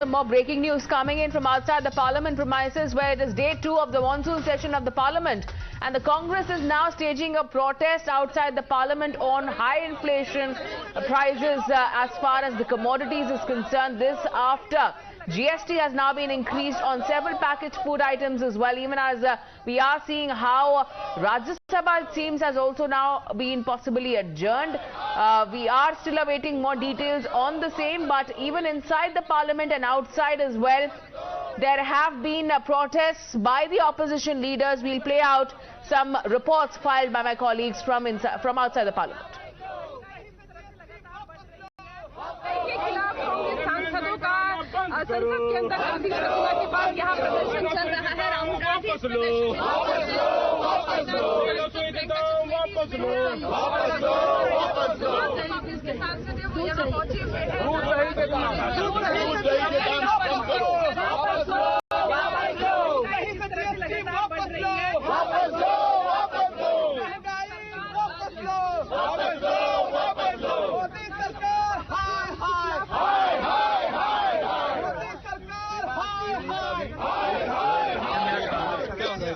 More breaking news coming in from outside the Parliament premises, where it is day 2 of the monsoon session of the Parliament, and the Congress is now staging a protest outside the Parliament on high inflation prices as far as the commodities is concerned. This after GST has now been increased on several packaged food items as well, even as we are seeing how Rajya Sabha, it seems, has also now been possibly adjourned. We are still awaiting more details on the same, but even inside the Parliament and outside as well, there have been protests by the opposition leaders. We'll play out some reports filed by my colleagues from outside the Parliament. संसद के अंदर काफी प्रतिभा के बाद यहाँ प्रदर्शन चल रहा है। राहुल गांधी जिसके सांसद है वो यहाँ पहुंचे हुए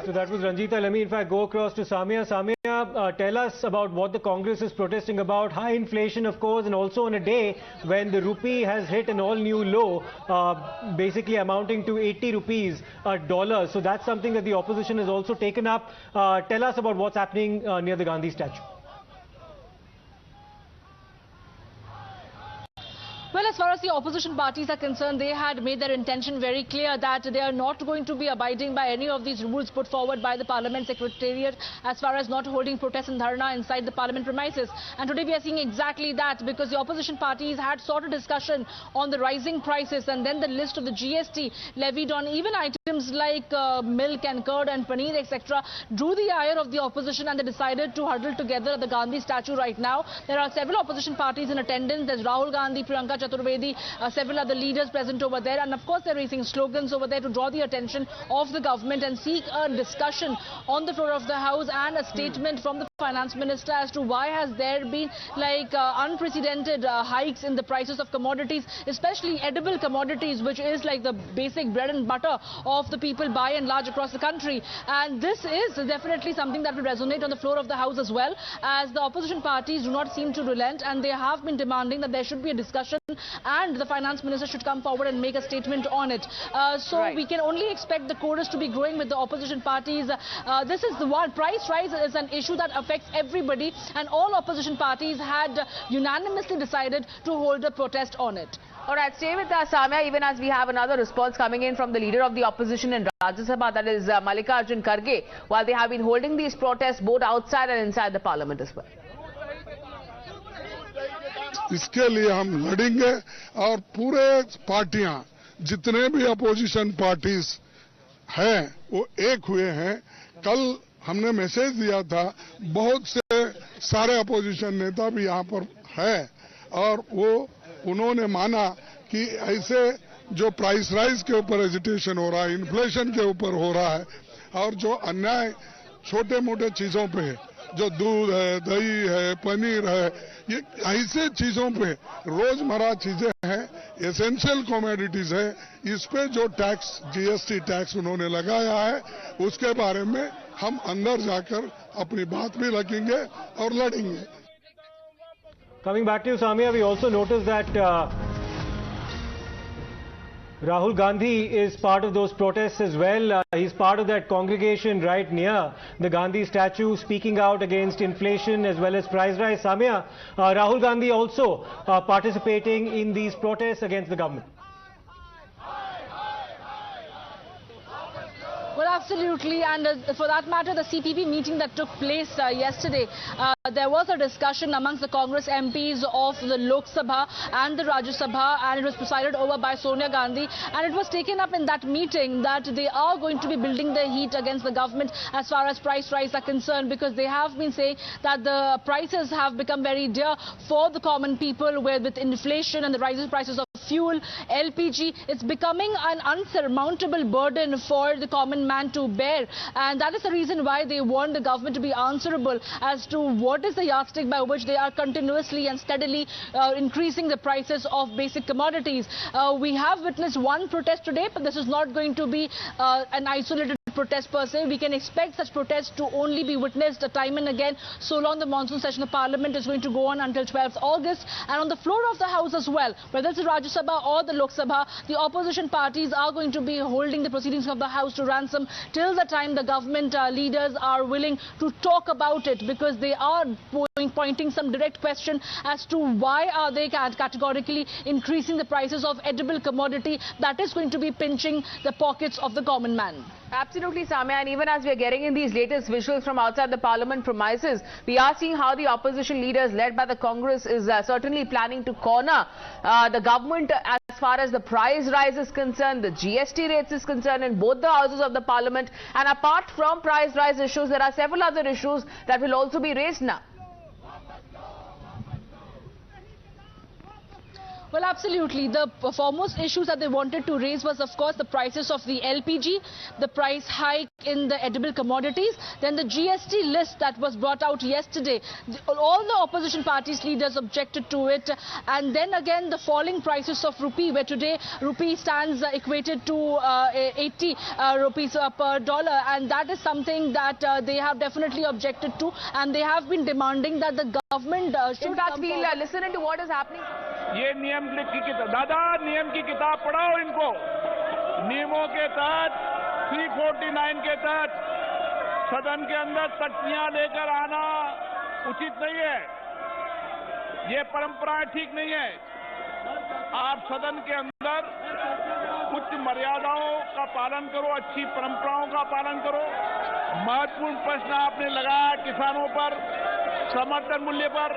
So that was Ranjita. Let me in fact go across to Samia. Samia, tell us about what the Congress is protesting about. High inflation, of course, and also on a day when the rupee has hit an all-new low, basically amounting to 80 rupees a dollar. So that's something that the opposition has also taken up. Tell us about what's happening near the Gandhi statue. Well, as far as the opposition parties are concerned, they had made their intention very clear that they are not going to be abiding by any of these rules put forward by the Parliament Secretariat as far as not holding protest and dharna inside the Parliament premises. And today we are seeing exactly that, because the opposition parties had sought a discussion on the rising prices and then the list of the GST levied on even items like milk and curd and paneer, etc., drew the ire of the opposition, and they decided to huddle together at the Gandhi statue right now. There are several opposition parties in attendance. There's Rahul Gandhi, Priyanka Chaturvedi, several other leaders present over there, and of course they're raising slogans over there to draw the attention of the government and seek a discussion on the floor of the House and a statement from the Finance Minister as to why has there been unprecedented hikes in the prices of commodities, especially edible commodities, which is like the basic bread and butter of the people by and large across the country. And this is definitely something that will resonate on the floor of the House as well, as the opposition parties do not seem to relent, and they have been demanding that there should be a discussion and the Finance Minister should come forward and make a statement on it. We can only expect the chorus to be growing with the opposition parties. This is the one. Price rise is an issue that affects everybody, and all opposition parties had unanimously decided to hold a protest on it. All right, stay with us, Samia, even as we have another response coming in from the leader of the opposition in Rajya Sabha, that is Mallikarjun Kharge, while they have been holding these protests both outside and inside the Parliament as well. इसके लिए हम लड़ेंगे और पूरे पार्टियां, जितने भी opposition parties हैं, वो एक हुए हैं। कल हमने मैसेज दिया था, बहुत से सारे अपोजिशन नेता भी यहाँ पर है, और उन्होंने माना कि ऐसे जो प्राइस राइज के ऊपर एजिटेशन हो रहा है, इन्फ्लेशन के ऊपर हो रहा है, और जो अन्याय छोटे मोटे चीजों पे है, जो दूध है, दही है, पनीर है, ये ऐसे चीजों पे रोजमर्रा चीजें हैं, एसेंशियल कमोडिटीज है, इस पे जो टैक्स, जीएसटी टैक्स उन्होंने लगाया है, उसके बारे में हम अंदर जाकर अपनी बात भी रखेंगे और लड़ेंगे. Coming back to you, Samia, we also noticed that Rahul Gandhi is part of those protests as well. He's part of that congregation right near the Gandhi statue, speaking out against inflation as well as price rise. Samia, Rahul Gandhi also participating in these protests against the government. Well, absolutely, and for that matter, the CPP meeting that took place yesterday, there was a discussion amongst the Congress MPs of the Lok Sabha and the Rajya Sabha, and it was presided over by Sonia Gandhi, and it was taken up in that meeting that they are going to be building their heat against the government as far as price rise are concerned, because they have been saying that the prices have become very dear for the common people with inflation and the rising prices of fuel, LPG. It's becoming an unsurmountable burden for the common man to bear, and that is the reason why they want the government to be answerable as to what is the yardstick by which they are continuously and steadily increasing the prices of basic commodities. We have witnessed one protest today, but this is not going to be an isolated protest per se. We can expect such protests to only be witnessed time and again so long the monsoon session of Parliament is going to go on until 12th August. And on the floor of the House as well, whether it's the Rajya Sabha or the Lok Sabha, the opposition parties are going to be holding the proceedings of the House to ransom till the time the government leaders are willing to talk about it, because they are pointing some direct question as to why are they categorically increasing the prices of edible commodity that is going to be pinching the pockets of the common man. Absolutely, Samya, and even as we are getting in these latest visuals from outside the Parliament premises, we are seeing how the opposition leaders led by the Congress is certainly planning to corner the government as far as the price rise is concerned, the GST rates is concerned in both the houses of the Parliament. And apart from price rise issues, there are several other issues that will also be raised now. Well, absolutely. The foremost issues that they wanted to raise was, of course, the prices of the LPG, the price hike in the edible commodities, then the GST list that was brought out yesterday. All the opposition parties' leaders objected to it. And then again, the falling prices of rupee, where today rupee stands equated to 80 rupees per dollar. And that is something that they have definitely objected to. And they have been demanding that the government should come forward. Listen to what is happening. ये नियम की किताब, दादा नियम की किताब पढ़ाओ इनको। नियमों के तहत 349 के तहत सदन के अंदर तख्तियां लेकर आना उचित नहीं है। ये परंपराएं ठीक नहीं है। आप सदन के अंदर कुछ मर्यादाओं का पालन करो, अच्छी परंपराओं का पालन करो। महत्वपूर्ण प्रश्न आपने लगाया किसानों पर, समर्थन मूल्य पर।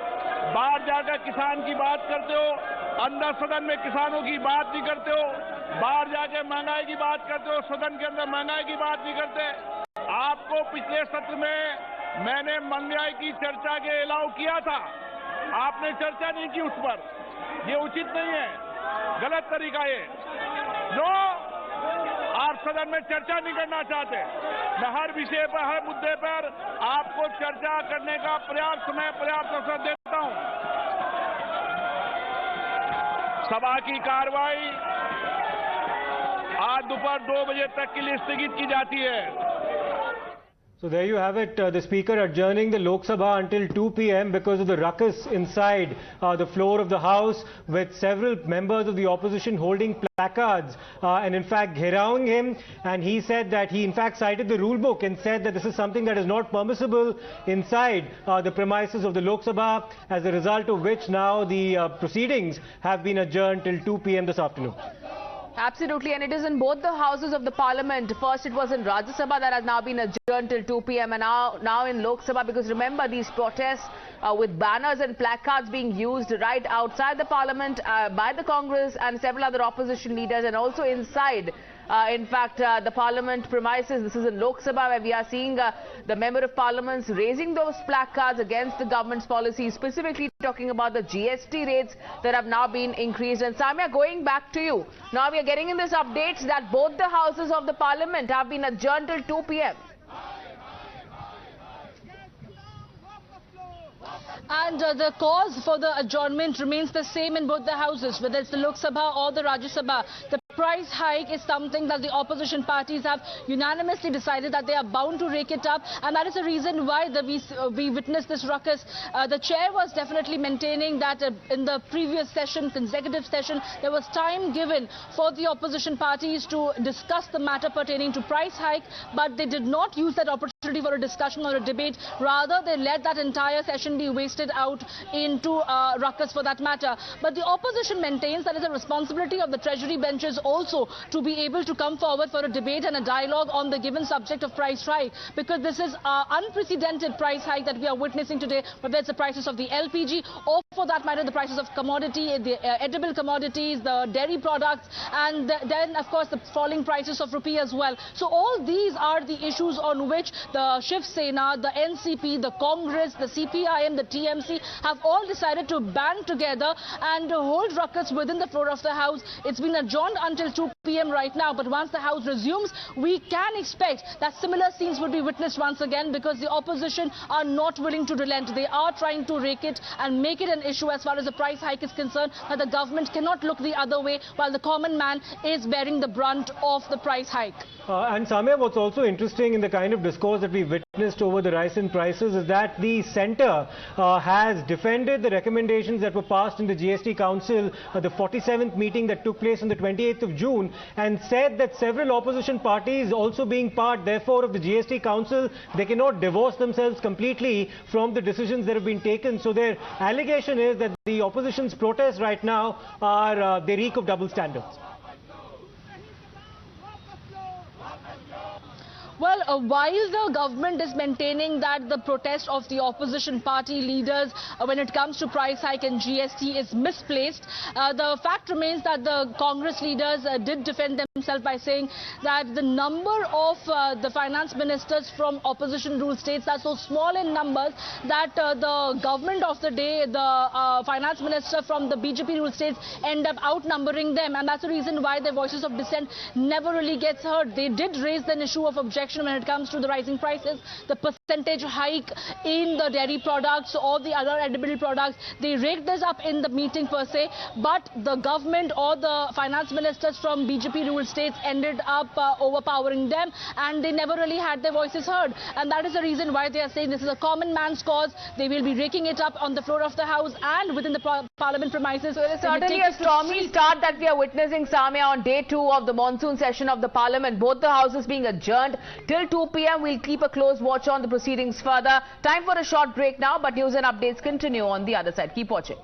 बाहर जाकर किसान की बात करते हो, अंदर सदन में किसानों की बात नहीं करते हो। बाहर जाकर महंगाई की बात करते हो, सदन के अंदर महंगाई की बात नहीं करते। आपको पिछले सत्र में मैंने महंगाई की चर्चा के अलाउ किया था, आपने चर्चा नहीं की उस पर। ये उचित नहीं है, गलत तरीका है। नो, आप सदन में चर्चा नहीं करना चाहते। मैं हर विषय पर, हर मुद्दे पर आपको चर्चा करने का पर्याप्त अवसर देता हूं। सभा की कार्रवाई आज दोपहर 2 बजे तक के लिए स्थगित की जाती है। So there you have it, the Speaker adjourning the Lok Sabha until 2 p.m. because of the ruckus inside the floor of the House, with several members of the opposition holding placards and in fact gherauing him. And he said that he in fact cited the rule book and said that this is something that is not permissible inside the premises of the Lok Sabha, as a result of which now the proceedings have been adjourned till 2 p.m. this afternoon. Absolutely, and it is in both the houses of the Parliament. First it was in Rajya Sabha that has now been adjourned till 2 p.m. and now in Lok Sabha, because remember these protests with banners and placards being used right outside the Parliament by the Congress and several other opposition leaders, and also inside the Parliament premises. This is in Lok Sabha, where we are seeing the Member of Parliament raising those placards against the government's policies, specifically talking about the GST rates that have now been increased. And Samya, going back to you, now we are getting in this updates that both the houses of the Parliament have been adjourned till 2 p.m. And the cause for the adjournment remains the same in both the houses, whether it's the Lok Sabha or the Rajya Sabha. The price hike is something that the opposition parties have unanimously decided that they are bound to rake it up, and that is the reason why we witnessed this ruckus. The chair was definitely maintaining that in the previous session, consecutive session, there was time given for the opposition parties to discuss the matter pertaining to price hike, but they did not use that opportunity for a discussion or a debate. Rather, they let that entire session be wasted out into ruckus for that matter. But the opposition maintains that it is a responsibility of the Treasury benches also to be able to come forward for a debate and a dialogue on the given subject of price hike, because this is unprecedented price hike that we are witnessing today, whether it's the prices of the LPG or for that matter the prices of commodity, the edible commodities, the dairy products, and then of course the falling prices of rupee as well. So all these are the issues on which the Shiv Sena, the NCP, the Congress, the CPIM, the TMC have all decided to band together and hold ruckus within the floor of the House. It's been adjourned until 2 p.m. right now, but once the House resumes, we can expect that similar scenes would be witnessed once again, because the opposition are not willing to relent. They are trying to rake it and make it an issue as far as the price hike is concerned, that the government cannot look the other way while the common man is bearing the brunt of the price hike. And Samia, what's also interesting in the kind of discourse that we witnessed over the rise in prices is that the centre has defended the recommendations that were passed in the GST Council, the 47th meeting that took place on the 28th of June, and said that several opposition parties also being part, therefore, of the GST Council, they cannot divorce themselves completely from the decisions that have been taken. So their allegation is that the opposition's protests right now are, they reek of double standards. Well, while the government is maintaining that the protest of the opposition party leaders when it comes to price hike and GST is misplaced, the fact remains that the Congress leaders did defend themselves by saying that the number of the finance ministers from opposition ruled states are so small in numbers that the government of the day, the finance minister from the BJP ruled states, end up outnumbering them, and that's the reason why their voices of dissent never really gets heard. They did raise an issue of objection when it comes to the rising prices, the percentage hike in the dairy products or the other edible products. They raked this up in the meeting per se, but the government or the finance ministers from BJP ruled states ended up overpowering them, and they never really had their voices heard. And that is the reason why they are saying this is a common man's cause. They will be raking it up on the floor of the House and within the parliament premises. So it is certainly a stormy start that we are witnessing, Samia, on day 2 of the monsoon session of the parliament. Both the houses being adjourned till 2 p.m. We'll keep a close watch on the proceedings further. Time for a short break now, but news and updates continue on the other side. Keep watching.